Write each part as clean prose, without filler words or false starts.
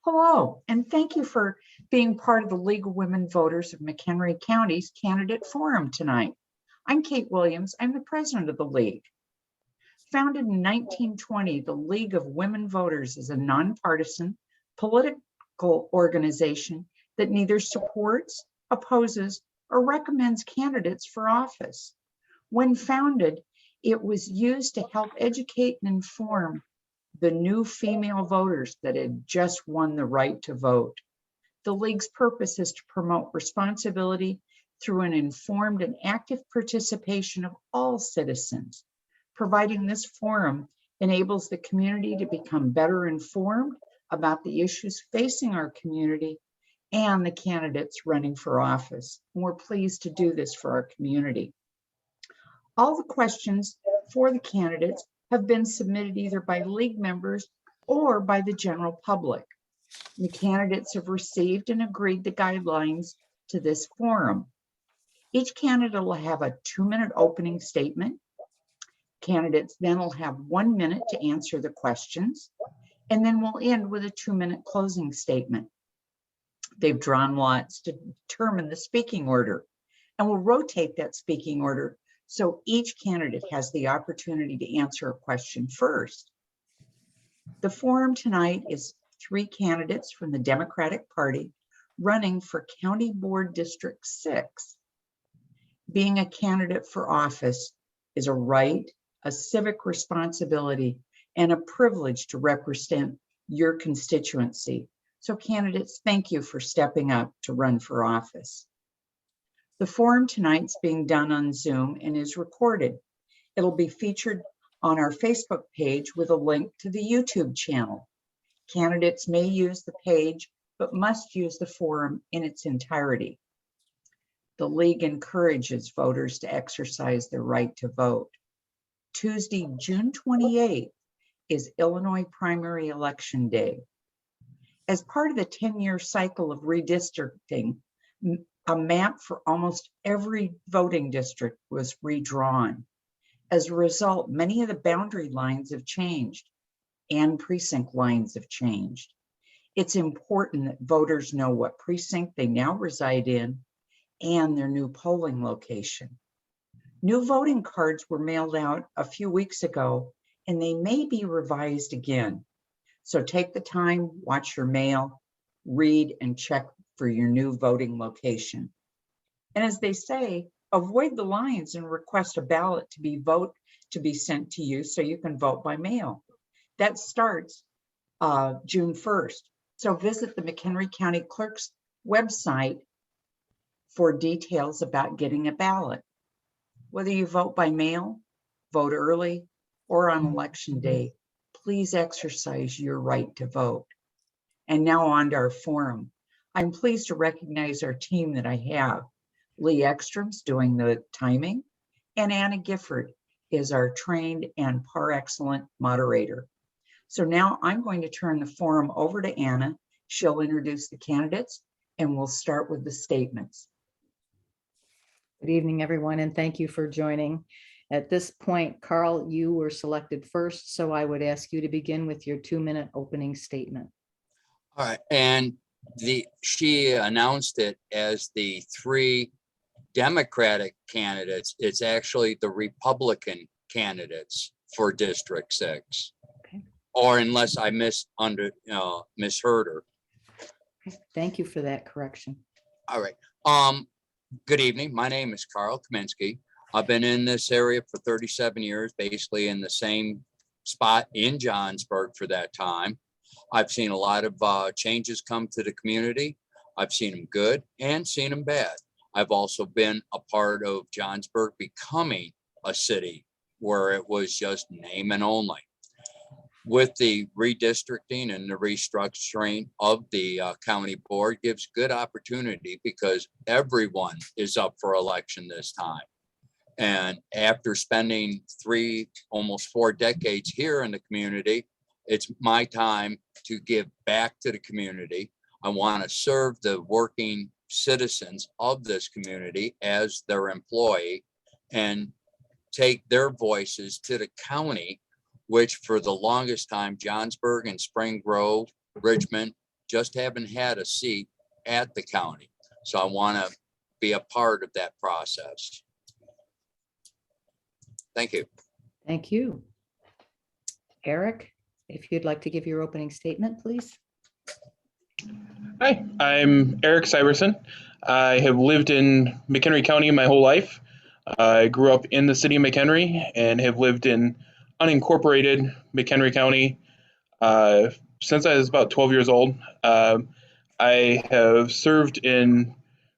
Hello, and thank you for being part of the League of Women Voters of McHenry County's Candidate Forum tonight. I'm Kate Williams. I'm the president of the League. Founded in 1920, the League of Women Voters is a nonpartisan political organization that neither supports, opposes, or recommends candidates for office. When founded, it was used to help educate and inform the new female voters that had just won the right to vote. The League's purpose is to promote responsibility through an informed and active participation of all citizens. Providing this forum enables the community to become better informed about the issues facing our community and the candidates running for office. And we're pleased to do this for our community. All the questions for the candidates have been submitted either by League members or by the general public. The candidates have received and agreed the guidelines to this forum. Each candidate will have a 2-minute opening statement. Candidates then will have 1 minute to answer the questions, and then we'll end with a 2-minute closing statement. They've drawn lots to determine the speaking order, and we'll rotate that speaking order so each candidate has the opportunity to answer a question first. The forum tonight is 3 candidates from the Democratic Party running for County Board District 6. Being a candidate for office is a right, a civic responsibility, and a privilege to represent your constituency. So candidates, thank you for stepping up to run for office. The forum tonight's being done on Zoom and is recorded. It'll be featured on our Facebook page with a link to the YouTube channel. Candidates may use the page, but must use the forum in its entirety. The League encourages voters to exercise their right to vote. Tuesday, June 28th is Illinois primary election day. As part of the 10-year cycle of redistricting, a map for almost every voting district was redrawn. As a result, many of the boundary lines have changed and precinct lines have changed. It's important that voters know what precinct they now reside in and their new polling location. New voting cards were mailed out a few weeks ago, and they may be revised again. So take the time, watch your mail, read and check for your new voting location. And as they say, avoid the lines and request a ballot to be sent to you so you can vote by mail. That starts June 1st. So visit the McHenry County Clerk's website for details about getting a ballot. Whether you vote by mail, vote early, or on election day, please exercise your right to vote. And now on to our forum. I'm pleased to recognize our team that I have. Lee Ekstrom's doing the timing, and Anna Gifford is our trained and par excellent moderator. So now I'm going to turn the forum over to Anna. She'll introduce the candidates, and we'll start with the statements. Good evening, everyone, and thank you for joining. At this point, Carl, you were selected first, so I would ask you to begin with your 2-minute opening statement. All right, and she announced it as the 3 Democratic candidates. It's actually the Republican candidates for District 6. Okay. Or unless I misheard her. Okay. Thank you for that correction. All right. Good evening. My name is Carl Kaminsky. I've been in this area for 37 years, basically in the same spot in Johnsburg for that time. I've seen a lot of changes come to the community. I've seen them good and seen them bad. I've also been a part of Johnsburg becoming a city where it was just name and only. With the redistricting and the restructuring of the county board gives good opportunity because everyone is up for election this time. And after spending almost 4 decades here in the community, it's my time to give back to the community. I want to serve the working citizens of this community as their employee and take their voices to the county, which for the longest time, Johnsburg and Spring Grove, Richmond, just haven't had a seat at the county. So I want to be a part of that process. Thank you. Thank you. Eric, if you'd like to give your opening statement, please. Hi, I'm Eric Syverson. I have lived in McHenry County my whole life. I grew up in the city of McHenry and have lived in unincorporated McHenry County since I was about 12 years old. I have served in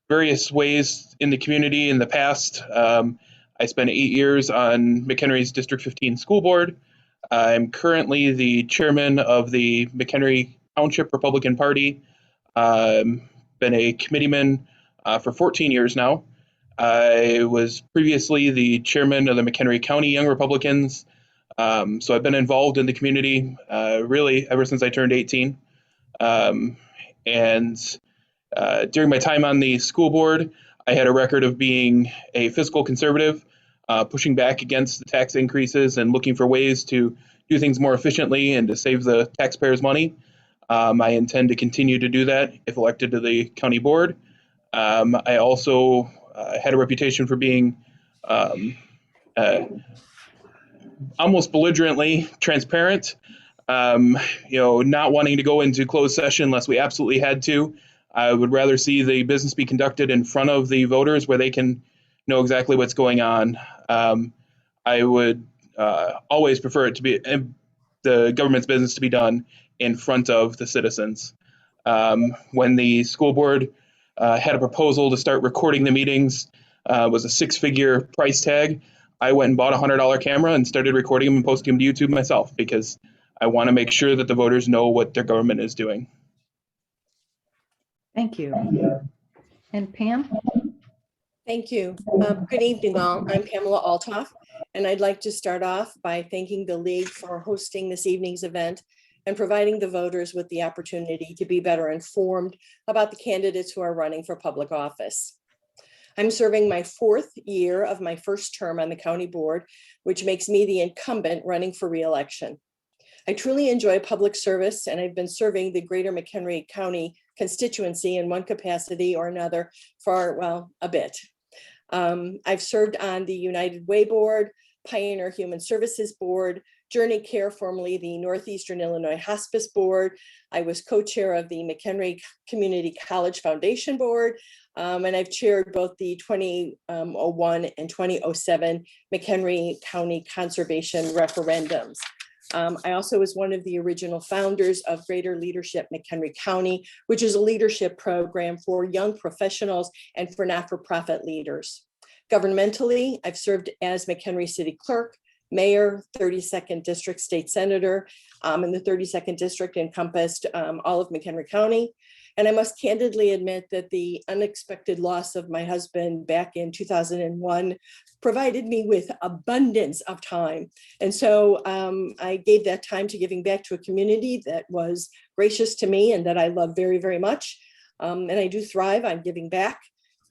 various ways in the community in the past. I spent 8 years on McHenry's District 15 school board. I'm currently the chairman of the McHenry Township Republican Party. Been a committeeman for 14 years now. I was previously the chairman of the McHenry County Young Republicans. So I've been involved in the community really ever since I turned 18. And during my time on the school board, I had a record of being a fiscal conservative, pushing back against the tax increases and looking for ways to do things more efficiently and to save the taxpayers' money. I intend to continue to do that if elected to the county board. I also had a reputation for being almost belligerently transparent, not wanting to go into closed session unless we absolutely had to. I would rather see the business be conducted in front of the voters where they can know exactly what's going on. I would always prefer it to be the government's business to be done in front of the citizens. When the school board had a proposal to start recording the meetings, was a 6-figure price tag. I went and bought a $100 camera and started recording them and posting them to YouTube myself because I want to make sure that the voters know what their government is doing. Thank you. And Pam? Thank you. Good evening, all. I'm Pamela Altoff, and I'd like to start off by thanking the League for hosting this evening's event and providing the voters with the opportunity to be better informed about the candidates who are running for public office. I'm serving my 4th year of my first term on the county board, which makes me the incumbent running for re-election. I truly enjoy public service, and I've been serving the greater McHenry County constituency in one capacity or another for, well, a bit. I've served on the United Way Board, Pioneer Human Services Board, Journey Care, formerly the Northeastern Illinois Hospice Board. I was co-chair of the McHenry Community College Foundation Board, and I've chaired both the 2001 and 2007 McHenry County Conservation referendums. I also was one of the original founders of Greater Leadership McHenry County, which is a leadership program for young professionals and for not-for-profit leaders. Governmentally, I've served as McHenry City Clerk, Mayor, 32nd District State Senator, and the 32nd District encompassed all of McHenry County. And I must candidly admit that the unexpected loss of my husband back in 2001 provided me with abundance of time. And so I gave that time to giving back to a community that was gracious to me and that I love very, very much. And I do thrive on giving back,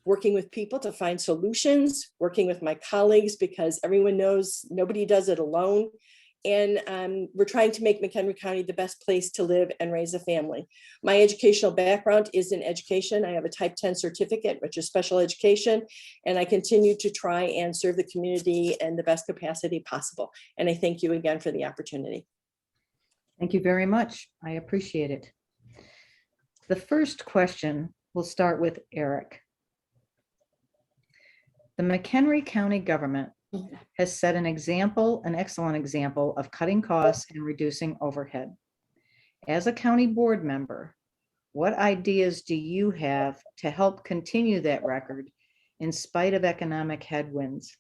working with people to find solutions, working with my colleagues, because everyone knows nobody does it alone. And we're trying to make McHenry County the best place to live and raise a family. My educational background is in education. I have a type 10 certificate, which is special education, and I continue to try and serve the community in the best capacity possible. And I thank you again for the opportunity. Thank you very much. I appreciate it. The first question will start with Eric. The McHenry County government has set an excellent example of cutting costs and reducing overhead. As a county board member, what ideas do you have to help continue that record in spite of economic headwinds?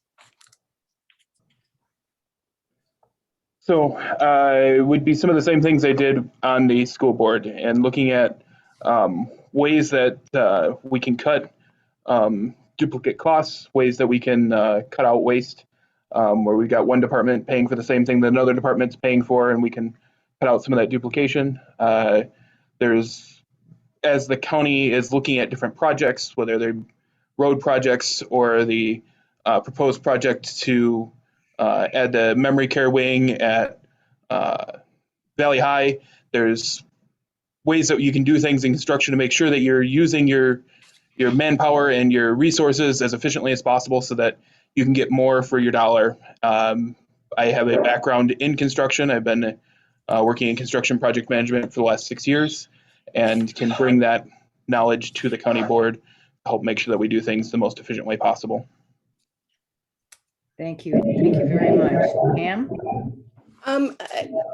So it would be some of the same things I did on the school board and looking at ways that we can cut duplicate costs, ways that we can cut out waste, where we've got one department paying for the same thing that another department's paying for, and we can cut out some of that duplication. As the county is looking at different projects, whether they're road projects or the proposed project to add the memory care wing at Valley High, there's ways that you can do things in construction to make sure that you're using your manpower and your resources as efficiently as possible so that you can get more for your dollar. I have a background in construction. I've been working in construction project management for the last 6 years and can bring that knowledge to the county board to help make sure that we do things the most efficient way possible. Thank you. Thank you very much. Pam? Um,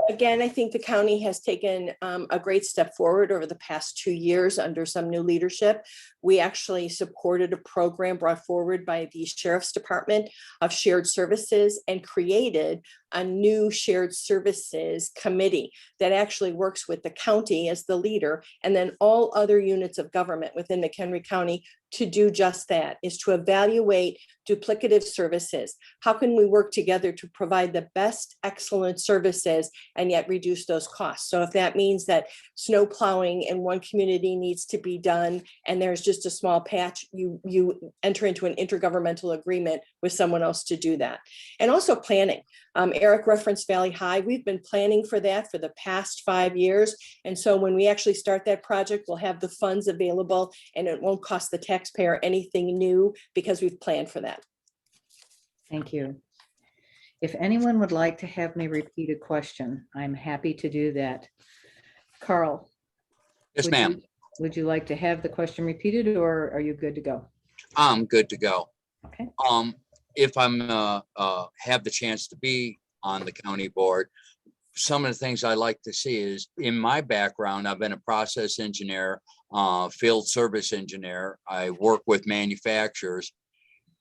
Again, I think the county has taken a great step forward over the past 2 years under some new leadership. We actually supported a program brought forward by the Sheriff's Department of shared services and created a new shared services committee that actually works with the county as the leader and then all other units of government within McHenry County to do just that, is to evaluate duplicative services. How can we work together to provide the best excellent services and yet reduce those costs? So if that means that snow plowing in one community needs to be done and there's just a small patch, you enter into an intergovernmental agreement with someone else to do that. And also planning. Eric referenced Valley High. We've been planning for that for the past 5 years. And so when we actually start that project, we'll have the funds available and it won't cost the taxpayer anything new because we've planned for that. Thank you. If anyone would like to have me repeat a question, I'm happy to do that. Carl? Yes, would ma'am. you- Would you like to have the question repeated or are you good to go? I'm good to go. Okay. If I'm have the chance to be on the county board, some of the things I like to see is, in my background, I've been a process engineer, field service engineer. I work with manufacturers,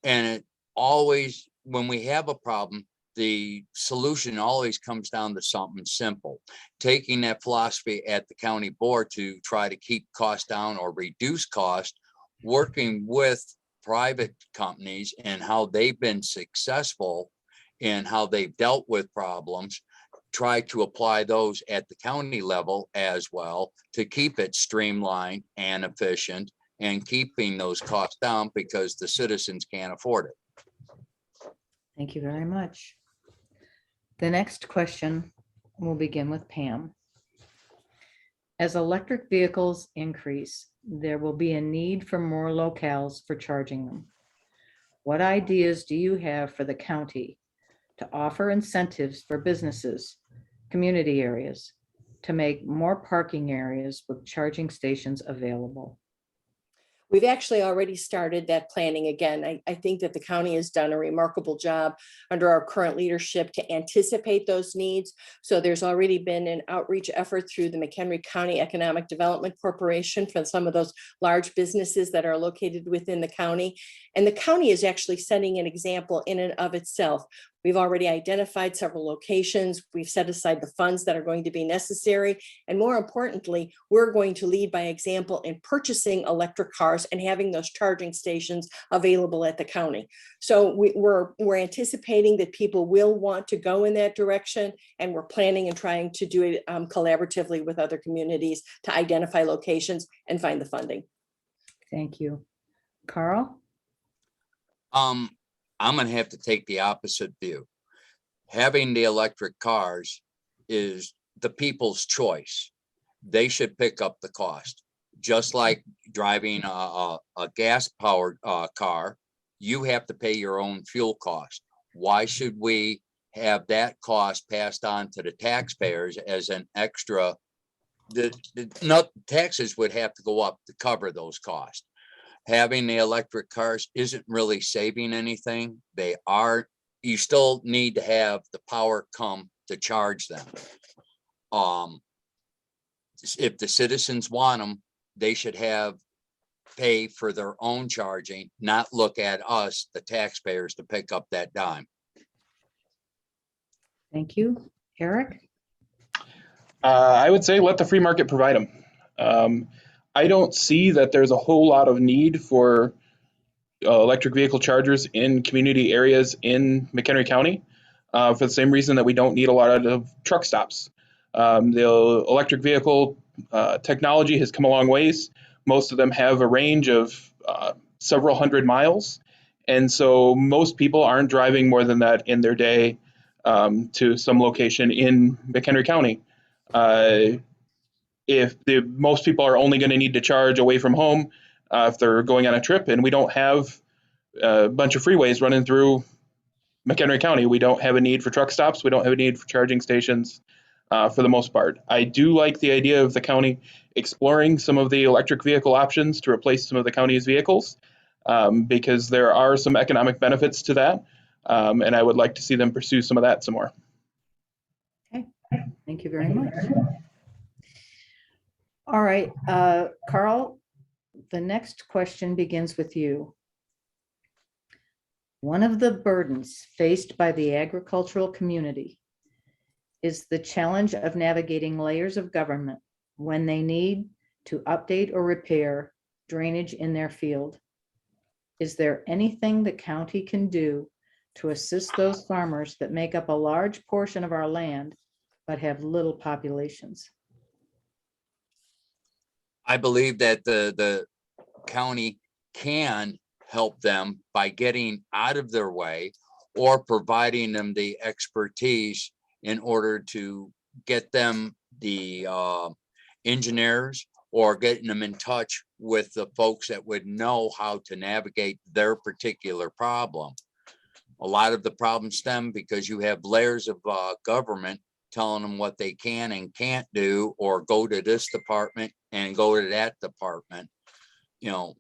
and it always, when we have a problem, the solution always comes down to something simple. Taking that philosophy at the county board to try to keep costs down or reduce cost, working with private companies and how they've been successful and how they've dealt with problems, try to apply those at the county level as well to keep it streamlined and efficient and keeping those costs down because the citizens can't afford it. Thank you very much. The next question will begin with Pam. As electric vehicles increase, there will be a need for more locales for charging them. What ideas do you have for the county to offer incentives for businesses, community areas, to make more parking areas with charging stations available? We've actually already started that planning again. I think that the county has done a remarkable job under our current leadership to anticipate those needs. So there's already been an outreach effort through the McHenry County Economic Development Corporation for some of those large businesses that are located within the county. And the county is actually setting an example in and of itself. We've already identified several locations. We've set aside the funds that are going to be necessary. And more importantly, we're going to lead by example in purchasing electric cars and having those charging stations available at the county. So we're anticipating that people will want to go in that direction, and we're planning and trying to do it collaboratively with other communities to identify locations and find the funding. Thank you. Carl? I'm going to have to take the opposite view. Having the electric cars is the people's choice. They should pick up the cost. Just like driving a gas-powered car, you have to pay your own fuel cost. Why should we have that cost passed on to the taxpayers as an extra? Taxes would have to go up to cover those costs. Having the electric cars isn't really saving anything. You still need to have the power come to charge them. If the citizens want them, they should pay for their own charging, not look at us, the taxpayers, to pick up that dime. Thank you. Eric? I would say let the free market provide them. I don't see that there's a whole lot of need for electric vehicle chargers in community areas in McHenry County for the same reason that we don't need a lot of truck stops. The electric vehicle technology has come a long ways. Most of them have a range of several hundred miles. And so most people aren't driving more than that in their day to some location in McHenry County. most people are only going to need to charge away from home if they're going on a trip, and we don't have a bunch of freeways running through McHenry County. We don't have a need for truck stops. We don't have a need for charging stations for the most part. I do like the idea of the county exploring some of the electric vehicle options to replace some of the county's vehicles because there are some economic benefits to that. And I would like to see them pursue some of that some more. Okay, thank you very much. All right, Carl, the next question begins with you. One of the burdens faced by the agricultural community is the challenge of navigating layers of government when they need to update or repair drainage in their field. Is there anything the county can do to assist those farmers that make up a large portion of our land but have little populations? I believe that the county can help them by getting out of their way or providing them the expertise in order to get them the engineers or getting them in touch with the folks that would know how to navigate their particular problem. A lot of the problems stem because you have layers of government telling them what they can and can't do, or go to this department and go to that department. You know,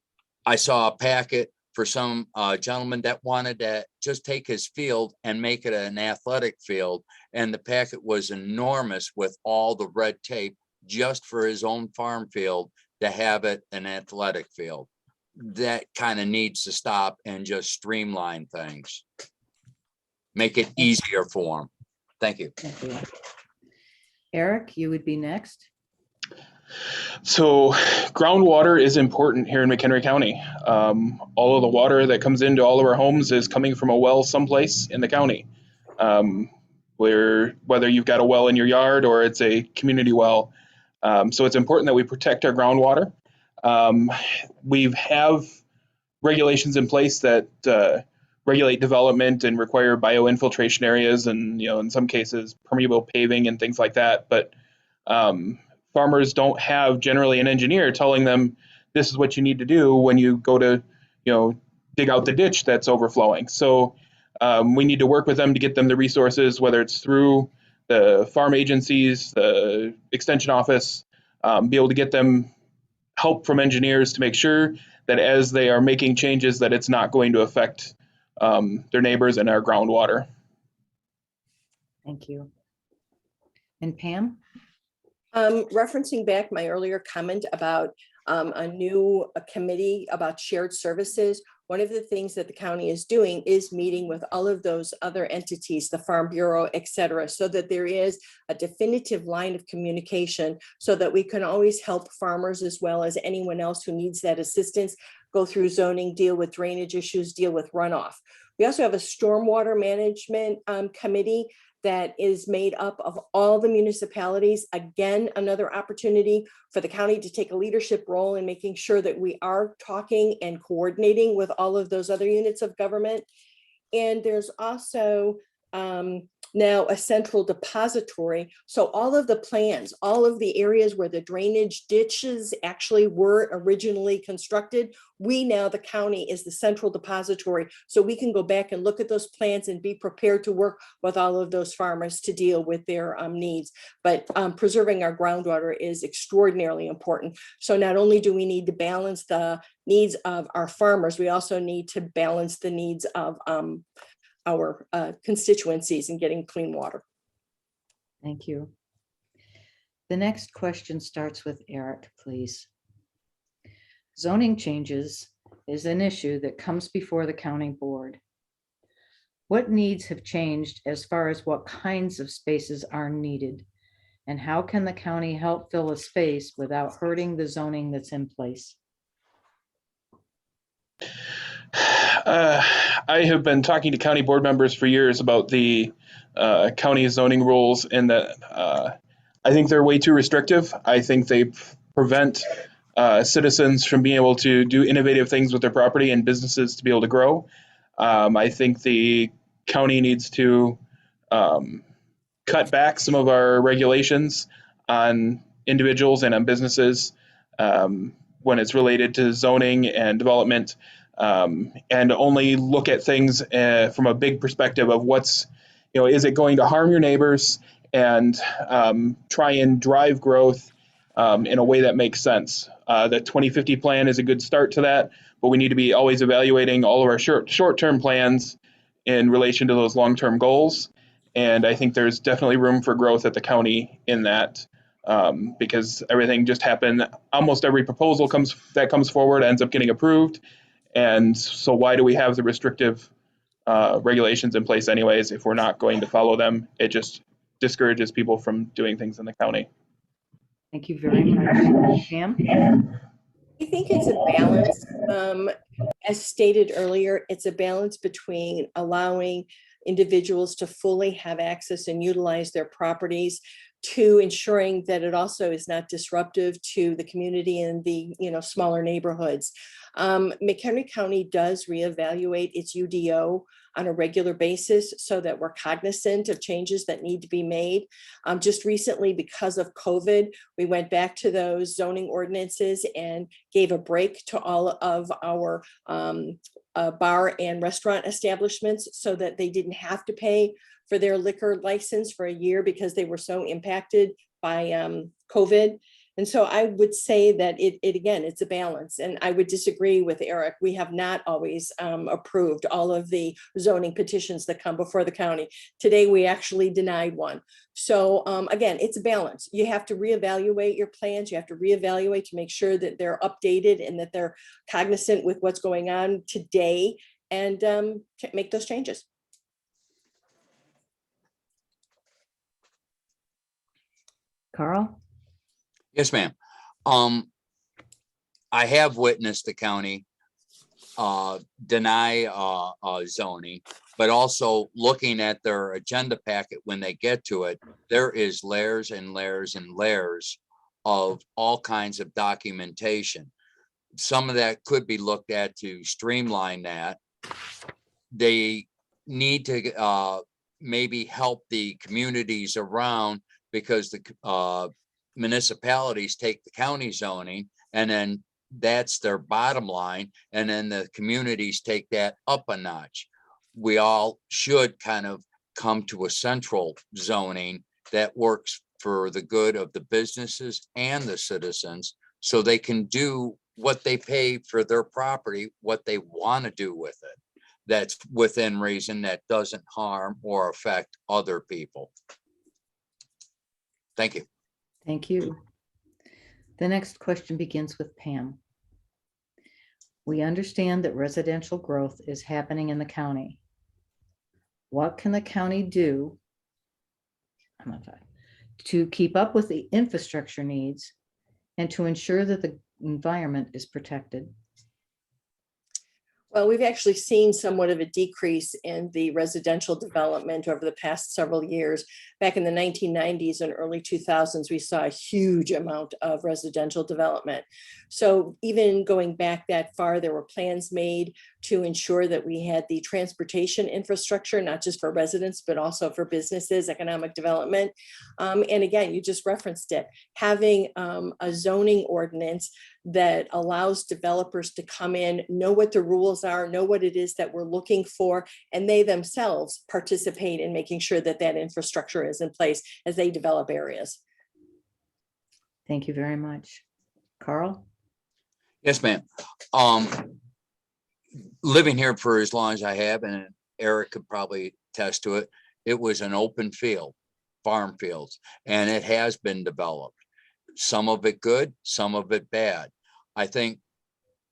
I saw a packet for some gentleman that wanted to just take his field and make it an athletic field. And the packet was enormous with all the red tape just for his own farm field to have it an athletic field. That kind of needs to stop and just streamline things. Make it easier for them. Thank you. Thank you. Eric, you would be next. So groundwater is important here in McHenry County. All of the water that comes into all of our homes is coming from a well someplace in the county. Whether you've got a well in your yard or it's a community well. So it's important that we protect our groundwater. We have regulations in place that regulate development and require bioinfiltration areas and, in some cases, permeable paving and things like that. But farmers don't have generally an engineer telling them this is what you need to do when you go to, dig out the ditch that's overflowing. So we need to work with them to get them the resources, whether it's through the farm agencies, the extension office, be able to get them help from engineers to make sure that as they are making changes, that it's not going to affect their neighbors and our groundwater. Thank you. And Pam? Referencing back my earlier comment about a new committee about shared services, one of the things that the county is doing is meeting with all of those other entities, the Farm Bureau, et cetera, so that there is a definitive line of communication so that we can always help farmers as well as anyone else who needs that assistance go through zoning, deal with drainage issues, deal with runoff. We also have a stormwater management committee that is made up of all the municipalities. Again, another opportunity for the county to take a leadership role in making sure that we are talking and coordinating with all of those other units of government. And there's also now a central depository. So all of the plans, all of the areas where the drainage ditches actually were originally constructed, we now, the county, is the central depository. So we can go back and look at those plans and be prepared to work with all of those farmers to deal with their needs. But preserving our groundwater is extraordinarily important. So not only do we need to balance the needs of our farmers, we also need to balance the needs of our constituencies in getting clean water. Thank you. The next question starts with Eric, please. Zoning changes is an issue that comes before the county board. What needs have changed as far as what kinds of spaces are needed? And how can the county help fill a space without hurting the zoning that's in place? I have been talking to county board members for years about the county zoning rules, and that I think they're way too restrictive. I think they prevent citizens from being able to do innovative things with their property and businesses to be able to grow. I think the county needs to cut back some of our regulations on individuals and on businesses when it's related to zoning and development, and only look at things from a big perspective of what's, is it going to harm your neighbors, and try and drive growth in a way that makes sense. The 2050 plan is a good start to that, but we need to be always evaluating all of our short-term plans in relation to those long-term goals. And I think there's definitely room for growth at the county in that, because everything just happened. Almost every proposal that comes forward ends up getting approved. And so why do we have the restrictive regulations in place anyways if we're not going to follow them? It just discourages people from doing things in the county. Thank you very much. Pam? I think it's a balance. As stated earlier, it's a balance between allowing individuals to fully have access and utilize their properties, to ensuring that it also is not disruptive to the community and the smaller neighborhoods. McHenry County does reevaluate its UDO on a regular basis so that we're cognizant of changes that need to be made. Just recently, because of COVID, we went back to those zoning ordinances and gave a break to all of our bar and restaurant establishments so that they didn't have to pay for their liquor license for a year because they were so impacted by COVID. And so I would say that again, it's a balance. And I would disagree with Eric. We have not always approved all of the zoning petitions that come before the county. Today, we actually denied one. So again, it's a balance. You have to reevaluate your plans. You have to reevaluate to make sure that they're updated and that they're cognizant with what's going on today, and make those changes. Carl? Yes, ma'am. I have witnessed the county deny zoning, but also looking at their agenda packet when they get to it, there is layers and layers and layers of all kinds of documentation. Some of that could be looked at to streamline that. They need to maybe help the communities around, because the municipalities take the county zoning and then that's their bottom line. And then the communities take that up a notch. We all should kind of come to a central zoning that works for the good of the businesses and the citizens, so they can do what they pay for their property, what they want to do with it. That's within reason, that doesn't harm or affect other people. Thank you. Thank you. The next question begins with Pam. We understand that residential growth is happening in the county. What can the county do to keep up with the infrastructure needs and to ensure that the environment is protected? Well, we've actually seen somewhat of a decrease in the residential development over the past several years. Back in the 1990s and early 2000s, we saw a huge amount of residential development. So even going back that far, there were plans made to ensure that we had the transportation infrastructure, not just for residents, but also for businesses, economic development. And again, you just referenced it, having a zoning ordinance that allows developers to come in, know what the rules are, know what it is that we're looking for, and they themselves participate in making sure that that infrastructure is in place as they develop areas. Thank you very much. Carl? Yes, ma'am. Living here for as long as I have, and Eric could probably attest to it, it was an open field, farm fields, and it has been developed. Some of it good, some of it bad. I think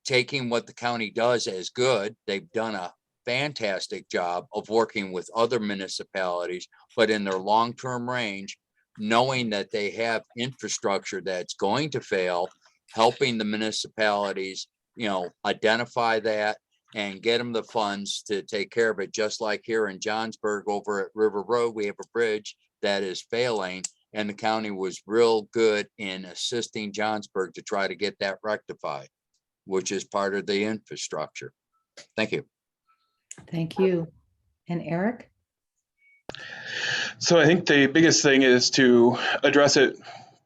taking what the county does as good, they've done a fantastic job of working with other municipalities, but in their long-term range, knowing that they have infrastructure that's going to fail, helping the municipalities, identify that and get them the funds to take care of it. Just like here in Johnsburg over at River Road, we have a bridge that is failing, and the county was real good in assisting Johnsburg to try to get that rectified, which is part of the infrastructure. Thank you. Thank you. And Eric? So I think the biggest thing is to address it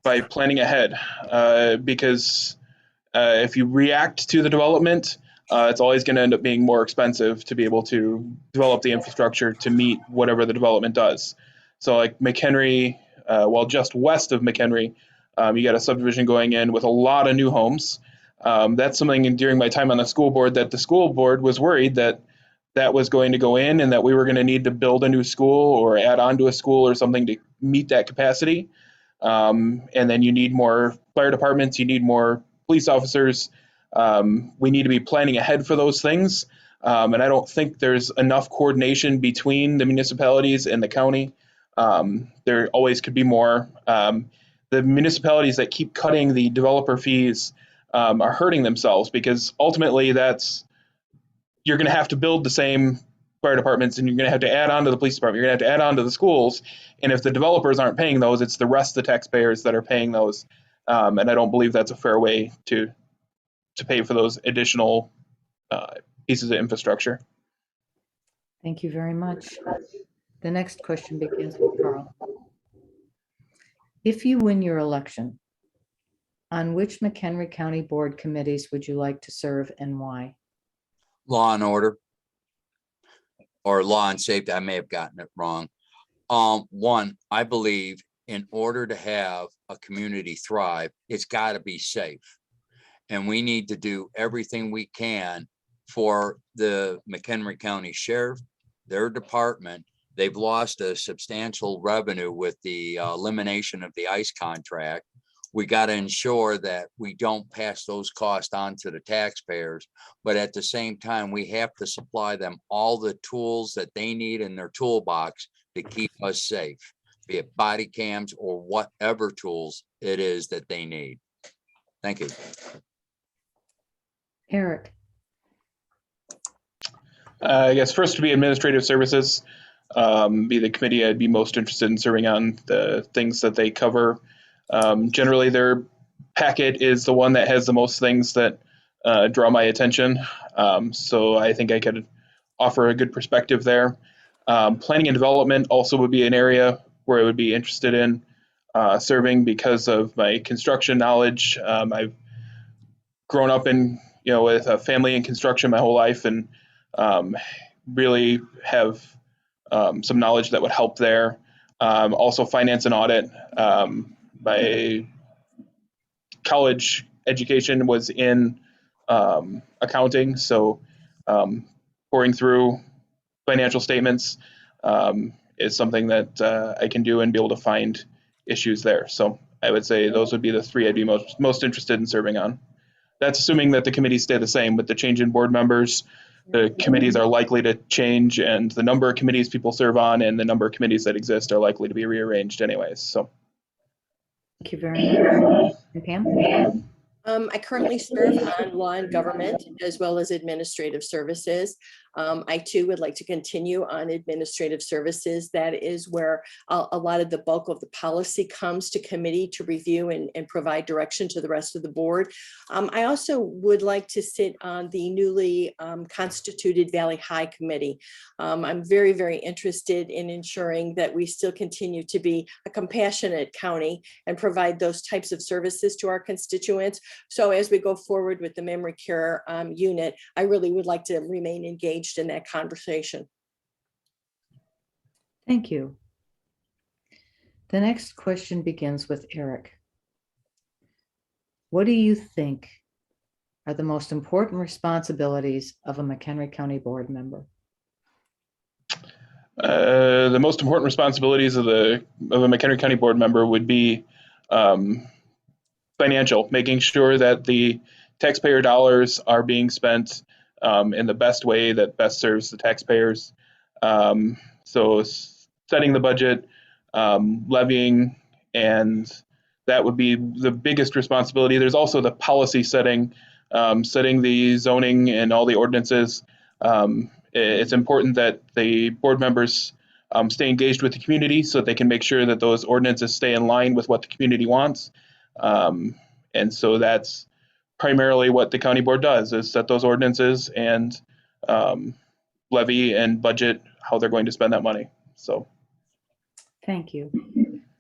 by planning ahead, because if you react to the development, it's always going to end up being more expensive to be able to develop the infrastructure to meet whatever the development does. So like McHenry, well, just west of McHenry, you got a subdivision going in with a lot of new homes. That's something during my time on the school board that the school board was worried that that was going to go in and that we were going to need to build a new school or add on to a school or something to meet that capacity. And then you need more fire departments, you need more police officers. We need to be planning ahead for those things. And I don't think there's enough coordination between the municipalities and the county. There always could be more. The municipalities that keep cutting the developer fees are hurting themselves, because ultimately you're going to have to build the same fire departments, and you're going to have to add on to the police department. You're going to have to add on to the schools. And if the developers aren't paying those, it's the rest of the taxpayers that are paying those. And I don't believe that's a fair way to pay for those additional pieces of infrastructure. Thank you very much. The next question begins with Carl. If you win your election, on which McHenry County Board committees would you like to serve and why? Law and order, or law and safety. I may have gotten it wrong. One, I believe in order to have a community thrive, it's got to be safe. And we need to do everything we can for the McHenry County Sheriff, their department. They've lost a substantial revenue with the elimination of the ICE contract. We got to ensure that we don't pass those costs on to the taxpayers, but at the same time, we have to supply them all the tools that they need in their toolbox to keep us safe, be it body cams or whatever tools it is that they need. Thank you. Eric. I guess first to be administrative services, be the committee I'd be most interested in serving on. The things that they cover. Generally, their packet is the one that has the most things that draw my attention. So I think I could offer a good perspective there. Planning and development also would be an area where I would be interested in serving because of my construction knowledge. I've grown up with a family in construction my whole life, and really have some knowledge that would help there. Also finance and audit. My college education was in accounting, so pouring through financial statements is something that I can do and be able to find issues there. So I would say those would be the three I'd be most interested in serving on. That's assuming that the committees stay the same. With the change in board members, the committees are likely to change, and the number of committees people serve on and the number of committees that exist are likely to be rearranged anyways. So Thank you very much. And Pam? I currently serve on law and government as well as administrative services. I too would like to continue on administrative services. That is where a lot of the bulk of the policy comes to committee to review and provide direction to the rest of the board. I also would like to sit on the newly constituted Valley High Committee. I'm very, very interested in ensuring that we still continue to be a compassionate county and provide those types of services to our constituents. So as we go forward with the memory care unit, I really would like to remain engaged in that conversation. Thank you. The next question begins with Eric. What do you think are the most important responsibilities of a McHenry County board member? The most important responsibilities of a McHenry County board member would be financial, making sure that the taxpayer dollars are being spent in the best way that best serves the taxpayers. So setting the budget, levying, and that would be the biggest responsibility. There's also the policy setting, setting the zoning and all the ordinances. It's important that the board members stay engaged with the community so that they can make sure that those ordinances stay in line with what the community wants. And so that's primarily what the county board does, is set those ordinances and levy and budget how they're going to spend that money. So Thank you.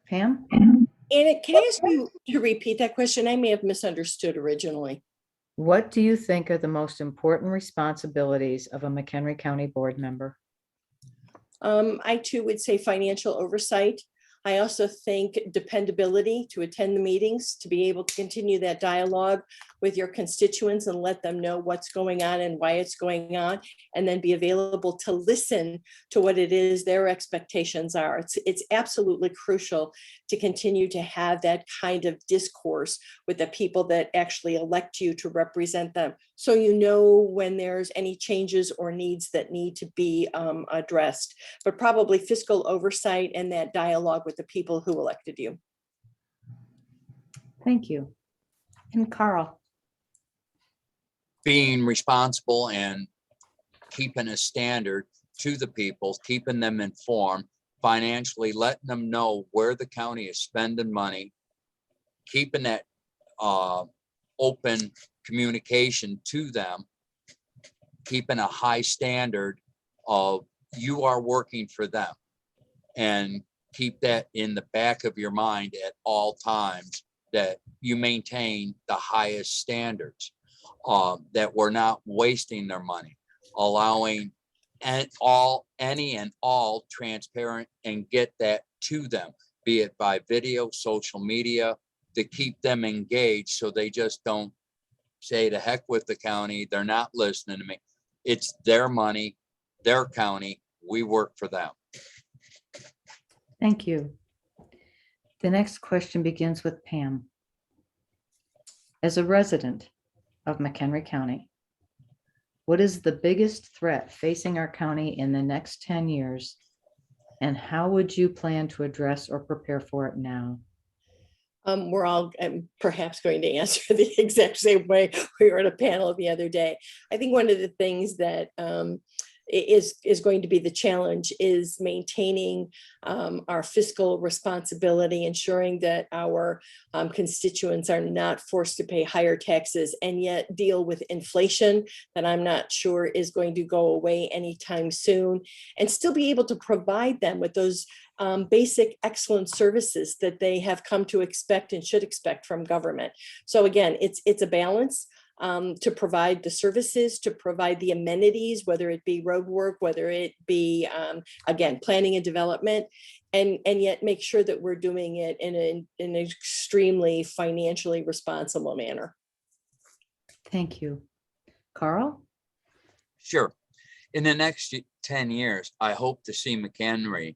Pam? Anna, can I ask you to repeat that question? I may have misunderstood originally. What do you think are the most important responsibilities of a McHenry County board member? I too would say financial oversight. I also think dependability to attend the meetings, to be able to continue that dialogue with your constituents and let them know what's going on and why it's going on, and then be available to listen to what it is their expectations are. It's absolutely crucial to continue to have that kind of discourse with the people that actually elect you to represent them. So you know when there's any changes or needs that need to be addressed, but probably fiscal oversight and that dialogue with the people who elected you. Thank you. And Carl? Being responsible and keeping a standard to the people, keeping them informed, financially letting them know where the county is spending money, keeping that open communication to them, keeping a high standard of you are working for them, and keep that in the back of your mind at all times, that you maintain the highest standards, that we're not wasting their money, allowing any and all transparent, and get that to them, be it by video, social media, to keep them engaged so they just don't say to heck with the county, they're not listening to me. It's their money, their county, we work for them. Thank you. The next question begins with Pam. As a resident of McHenry County, what is the biggest threat facing our county in the next 10 years? And how would you plan to address or prepare for it now? We're all perhaps going to answer the exact same way we were at a panel the other day. I think one of the things that is going to be the challenge is maintaining our fiscal responsibility, ensuring that our constituents are not forced to pay higher taxes and yet deal with inflation that I'm not sure is going to go away anytime soon, and still be able to provide them with those basic excellent services that they have come to expect and should expect from government. So again, it's a balance. To provide the services, to provide the amenities, whether it be road work, whether it be, again, planning and development, and yet make sure that we're doing it in an extremely financially responsible manner. Thank you. Carl? Sure. In the next 10 years, I hope to see McHenry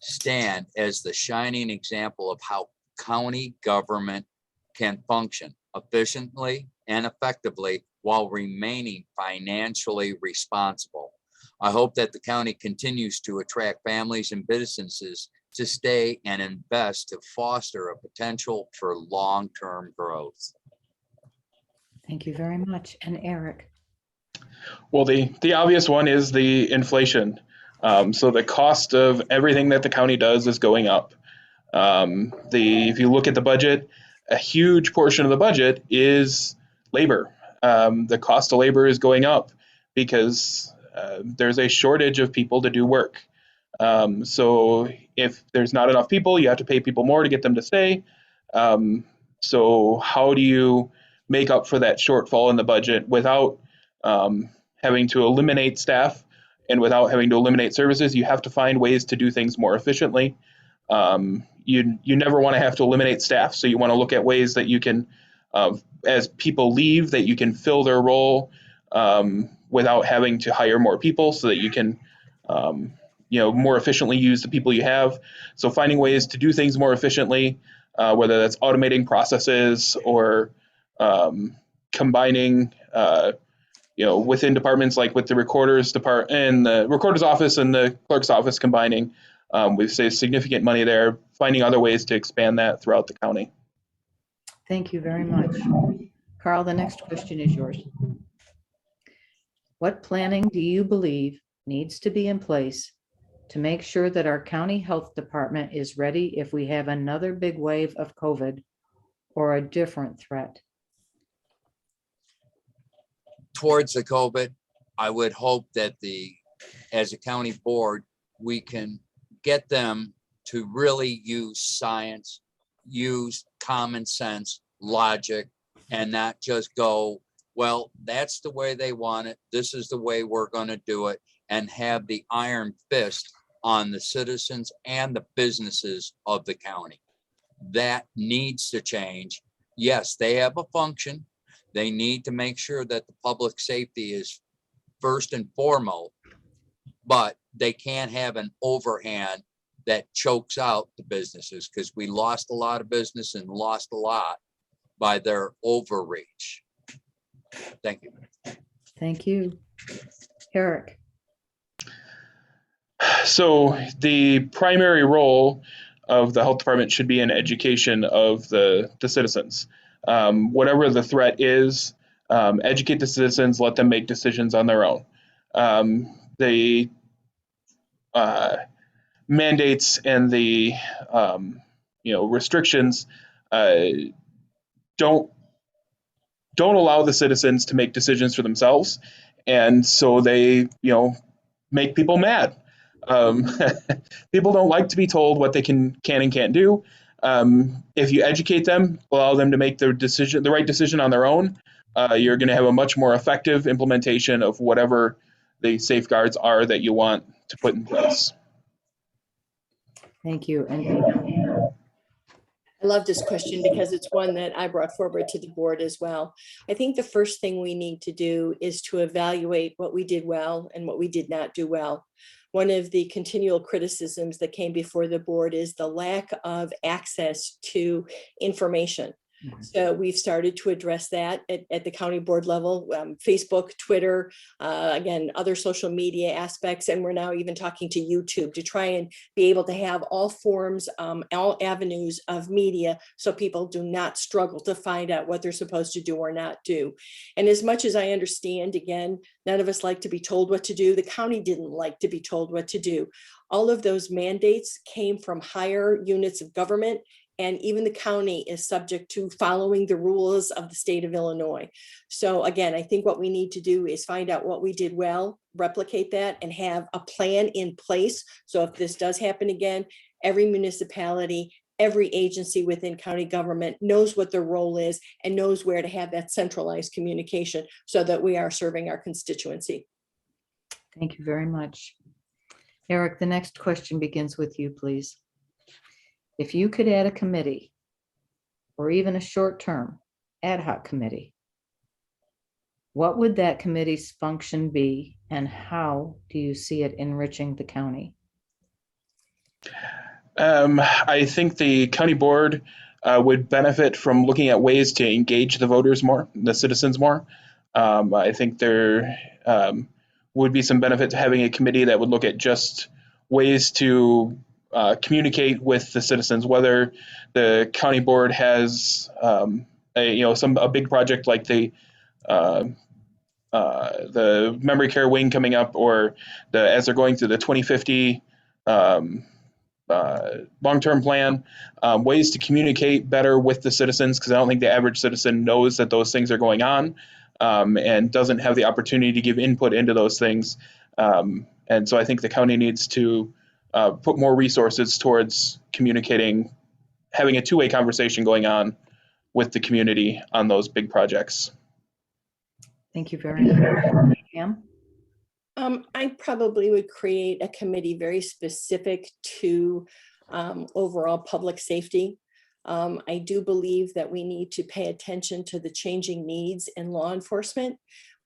stand as the shining example of how county government can function efficiently and effectively while remaining financially responsible. I hope that the county continues to attract families and businesses to stay and invest to foster a potential for long-term growth. Thank you very much. And Eric? Well, the obvious one is the inflation. So the cost of everything that the county does is going up. If you look at the budget, a huge portion of the budget is labor. The cost of labor is going up because there's a shortage of people to do work. So if there's not enough people, you have to pay people more to get them to stay. So how do you make up for that shortfall in the budget without having to eliminate staff and without having to eliminate services? You have to find ways to do things more efficiently. You never want to have to eliminate staff, so you want to look at ways that you can, as people leave, that you can fill their role without having to hire more people, so that you can more efficiently use the people you have. So finding ways to do things more efficiently, whether that's automating processes or combining within departments, like with the recorder's department and the recorder's office and the clerk's office combining. We've saved significant money there, finding other ways to expand that throughout the county. Thank you very much. Carl, the next question is yours. What planning do you believe needs to be in place to make sure that our county health department is ready if we have another big wave of COVID or a different threat? Towards the COVID, I would hope that as a county board, we can get them to really use science, use common sense, logic, and not just go, well, that's the way they want it. This is the way we're going to do it, and have the iron fist on the citizens and the businesses of the county. That needs to change. Yes, they have a function. They need to make sure that the public safety is first and foremost, but they can't have an overhand that chokes out the businesses, because we lost a lot of business and lost a lot by their overreach. Thank you. Thank you. Eric. So the primary role of the health department should be in education of the citizens. Whatever the threat is, educate the citizens, let them make decisions on their own. The mandates and the restrictions don't allow the citizens to make decisions for themselves, and so they make people mad. People don't like to be told what they can and can't do. If you educate them, allow them to make the right decision on their own, you're going to have a much more effective implementation of whatever the safeguards are that you want to put in place. Thank you. And I love this question because it's one that I brought forward to the board as well. I think the first thing we need to do is to evaluate what we did well and what we did not do well. One of the continual criticisms that came before the board is the lack of access to information. So we've started to address that at the county board level, Facebook, Twitter, again, other social media aspects. And we're now even talking to YouTube to try and be able to have all forms, all avenues of media, so people do not struggle to find out what they're supposed to do or not do. And as much as I understand, again, none of us like to be told what to do. The county didn't like to be told what to do. All of those mandates came from higher units of government, and even the county is subject to following the rules of the state of Illinois. So again, I think what we need to do is find out what we did well, replicate that, and have a plan in place. So if this does happen again, every municipality, every agency within county government knows what their role is and knows where to have that centralized communication so that we are serving our constituency. thank you very much. Eric, the next question begins with you, please. If you could add a committee or even a short-term ad hoc committee, what would that committee's function be, and how do you see it enriching the county? I think the county board would benefit from looking at ways to engage the voters more, the citizens more. I think there would be some benefit to having a committee that would look at just ways to communicate with the citizens, whether the county board has a big project like the memory care wing coming up, or as they're going through the 2050 long-term plan, ways to communicate better with the citizens, because I don't think the average citizen knows that those things are going on, and doesn't have the opportunity to give input into those things. And so I think the county needs to put more resources towards communicating, having a two-way conversation going on with the community on those big projects. Thank you very much. Pam? I probably would create a committee very specific to overall public safety. I do believe that we need to pay attention to the changing needs in law enforcement.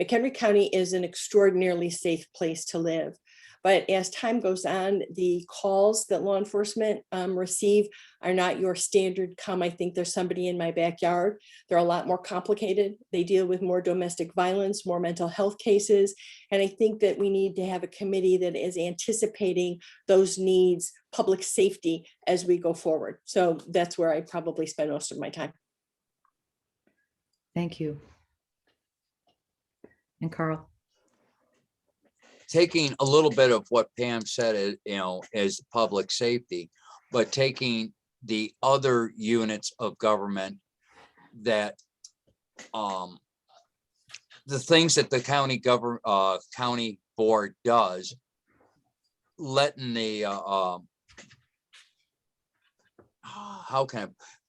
McHenry County is an extraordinarily safe place to live. But as time goes on, the calls that law enforcement receive are not your standard I think there's somebody in my backyard. They're a lot more complicated. They deal with more domestic violence, more mental health cases. And I think that we need to have a committee that is anticipating those needs, public safety, as we go forward. So that's where I probably spend most of my time. Thank you. And Carl? Taking a little bit of what Pam said, as public safety, but taking the other units of government that, the things that the county board does, letting the,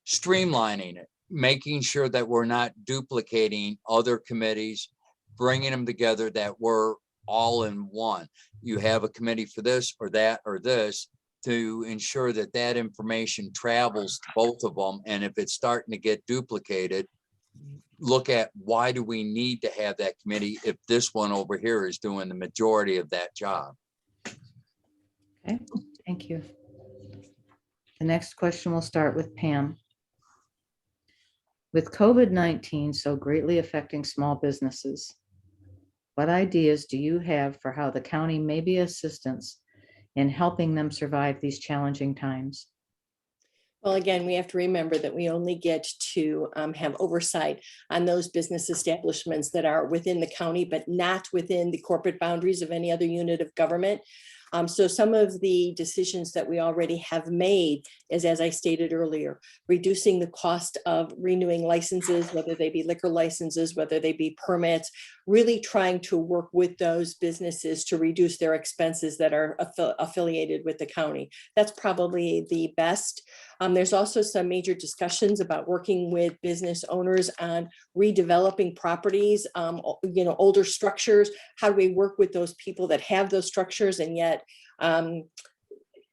streamlining it, making sure that we're not duplicating other committees, bringing them together, that we're all in one. You have a committee for this or that or this, to ensure that that information travels to both of them. And if it's starting to get duplicated, look at why do we need to have that committee if this one over here is doing the majority of that job? Okay, thank you. The next question will start with Pam. With COVID-19 so greatly affecting small businesses, what ideas do you have for how the county may be assistance in helping them survive these challenging times? Well, again, we have to remember that we only get to have oversight on those business establishments that are within the county, but not within the corporate boundaries of any other unit of government. So some of the decisions that we already have made is, as I stated earlier, reducing the cost of renewing licenses, whether they be liquor licenses, whether they be permits, really trying to work with those businesses to reduce their expenses that are affiliated with the county. That's probably the best. There's also some major discussions about working with business owners on redeveloping properties, older structures. How do we work with those people that have those structures and yet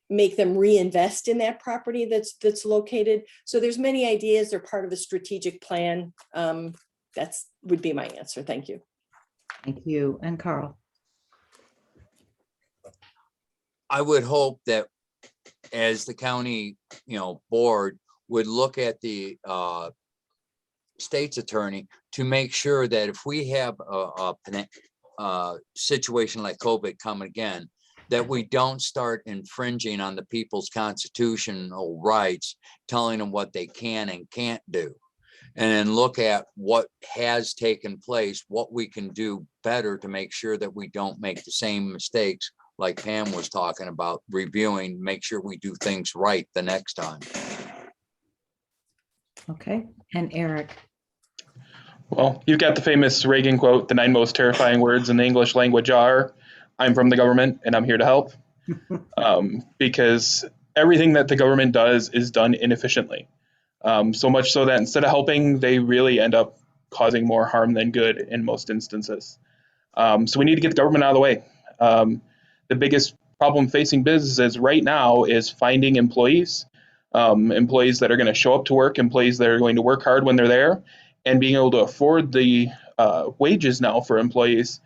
make them reinvest in that property that's located? So there's many ideas. They're part of the strategic plan. That's would be my answer. Thank you. Thank you. And Carl? I would hope that as the county, board would look at the state's attorney to make sure that if we have a situation like COVID come again, that we don't start infringing on the people's constitutional rights, telling them what they can and can't do. And then look at what has taken place, what we can do better to make sure that we don't make the same mistakes like Pam was talking about, reviewing, make sure we do things right the next time. Okay, and Eric? Well, you've got the famous Reagan quote, the 9 most terrifying words in the English language are, I'm from the government and I'm here to help. Because everything that the government does is done inefficiently. So much so that instead of helping, they really end up causing more harm than good in most instances. So we need to get the government out of the way. The biggest problem facing businesses right now is finding employees, employees that are going to show up to work, employees that are going to work hard when they're there, and being able to afford the wages now for employees,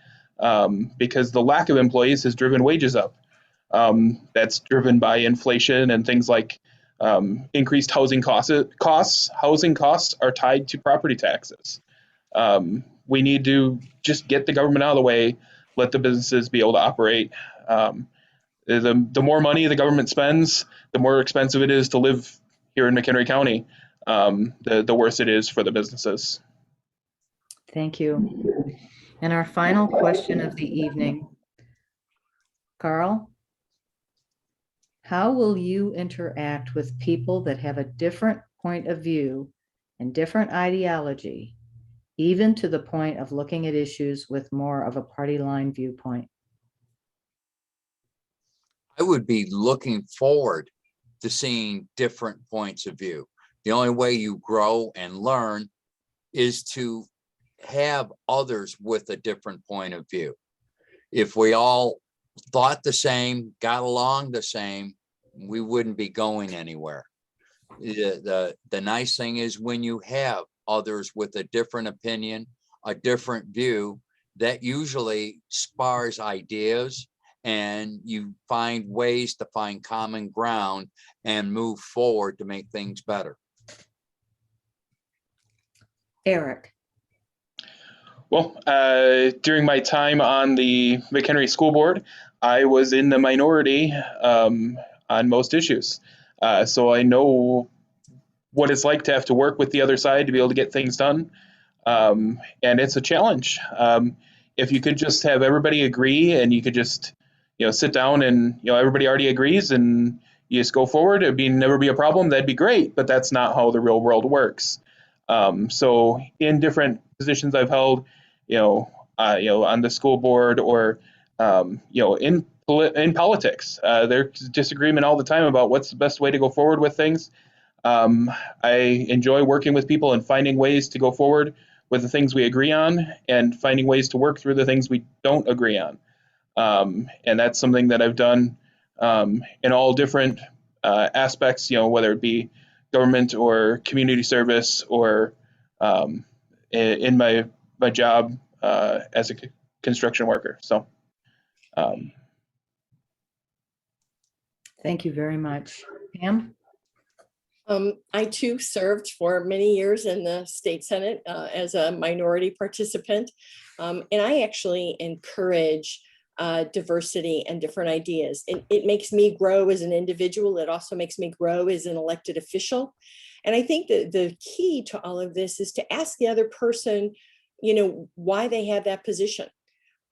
because the lack of employees has driven wages up. That's driven by inflation and things like increased housing costs. Housing costs are tied to property taxes. We need to just get the government out of the way, let the businesses be able to operate. The more money the government spends, the more expensive it is to live here in McHenry County. The worse it is for the businesses. Thank you. And our final question of the evening. Carl, how will you interact with people that have a different point of view and different ideology, even to the point of looking at issues with more of a party line viewpoint? I would be looking forward to seeing different points of view. The only way you grow and learn is to have others with a different point of view. If we all thought the same, got along the same, we wouldn't be going anywhere. The nice thing is when you have others with a different opinion, a different view, that usually spars ideas, and you find ways to find common ground and move forward to make things better. Eric. Well, during my time on the McHenry School Board, I was in the minority on most issues. So I know what it's like to have to work with the other side to be able to get things done. And it's a challenge. If you could just have everybody agree and you could just, sit down and, everybody already agrees and you just go forward, it'd never be a problem. That'd be great, but that's not how the real world works. So in different positions I've held, on the school board or, in politics, there's disagreement all the time about what's the best way to go forward with things. I enjoy working with people and finding ways to go forward with the things we agree on and finding ways to work through the things we don't agree on. And that's something that I've done in all different aspects, whether it be government or community service or in my job as a construction worker. So. Thank you very much. Pam? I too served for many years in the state Senate as a minority participant. And I actually encourage diversity and different ideas. It makes me grow as an individual. It also makes me grow as an elected official. And I think that the key to all of this is to ask the other person, why they have that position.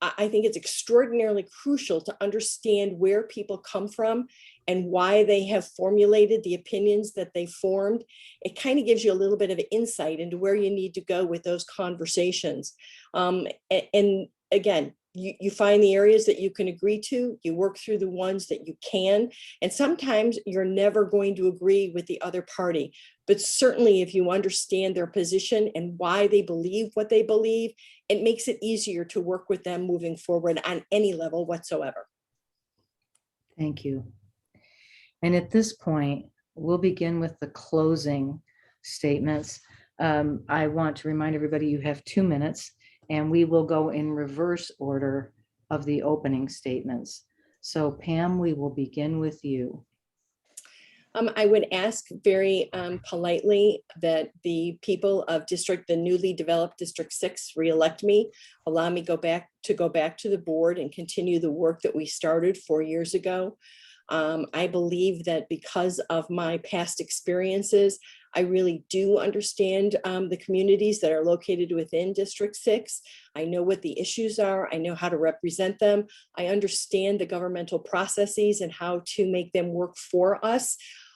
I think it's extraordinarily crucial to understand where people come from and why they have formulated the opinions that they formed. It kind of gives you a little bit of insight into where you need to go with those conversations. And again, you find the areas that you can agree to, you work through the ones that you can, and sometimes you're never going to agree with the other party. But certainly if you understand their position and why they believe what they believe, it makes it easier to work with them moving forward on any level whatsoever. Thank you. And at this point, we'll begin with the closing statements. I want to remind everybody you have 2 minutes, and we will go in reverse order of the opening statements. So Pam, we will begin with you. I would ask very politely that the people of the newly developed District 6 reelect me, allow me go back to the board and continue the work that we started 4 years ago. I believe that because of my past experiences, I really do understand the communities that are located within District 6. I know what the issues are. I know how to represent them. I understand the governmental processes and how to make them work for us.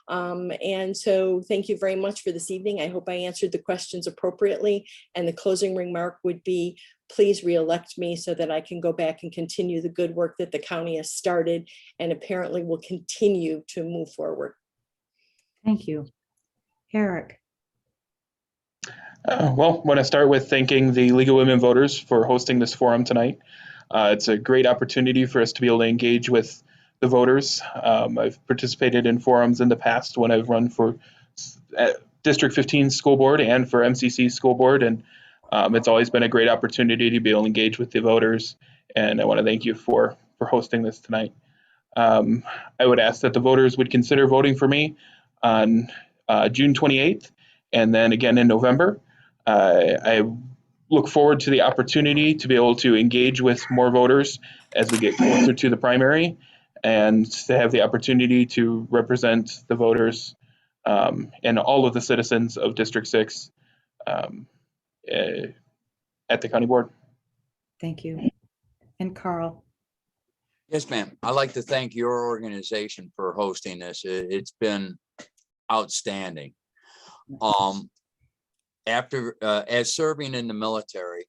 And so thank you very much for this evening. I hope I answered the questions appropriately. And the closing remark would be, please reelect me so that I can go back and continue the good work that the county has started and apparently will continue to move forward. Thank you. Eric. Well, I want to start with thanking the League of Women Voters for hosting this forum tonight. It's a great opportunity for us to be able to engage with the voters. I've participated in forums in the past when I've run for District 15 school board and for MCC school board, and it's always been a great opportunity to be able to engage with the voters, and I want to thank you for hosting this tonight. I would ask that the voters would consider voting for me on June 28th and then again in November. I look forward to the opportunity to be able to engage with more voters as we get closer to the primary and to have the opportunity to represent the voters and all of the citizens of District 6 at the county board. Thank you. And Carl. Yes, ma'am. I'd like to thank your organization for hosting this. It's been outstanding. As serving in the military,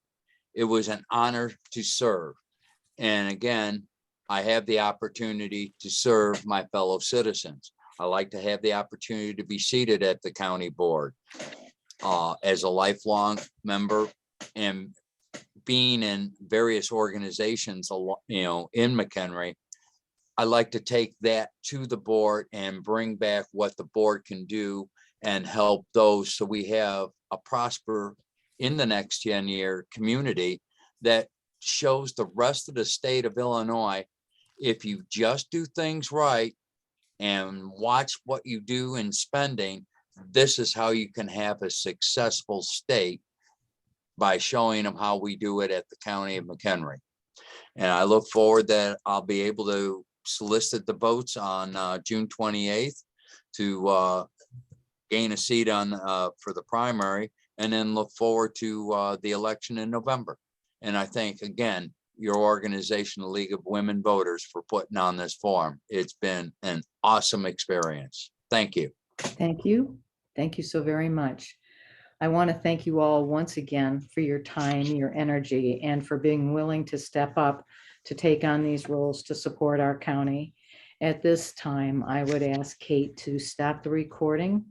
it was an honor to serve. And again, I have the opportunity to serve my fellow citizens. I like to have the opportunity to be seated at the county board as a lifelong member and being in various organizations, in McHenry. I like to take that to the board and bring back what the board can do and help those so we have a prosper in the next 10-year community that shows the rest of the state of Illinois, if you just do things right and watch what you do in spending, this is how you can have a successful state, by showing them how we do it at the county of McHenry. And I look forward that I'll be able to solicit the votes on June 28th to gain a seat on for the primary, and then look forward to the election in November. And I thank again your organization, the League of Women Voters, for putting on this forum. It's been an awesome experience. Thank you. Thank you. Thank you so very much. I want to thank you all once again for your time, your energy, and for being willing to step up to take on these roles to support our county. At this time, I would ask Kate to stop the recording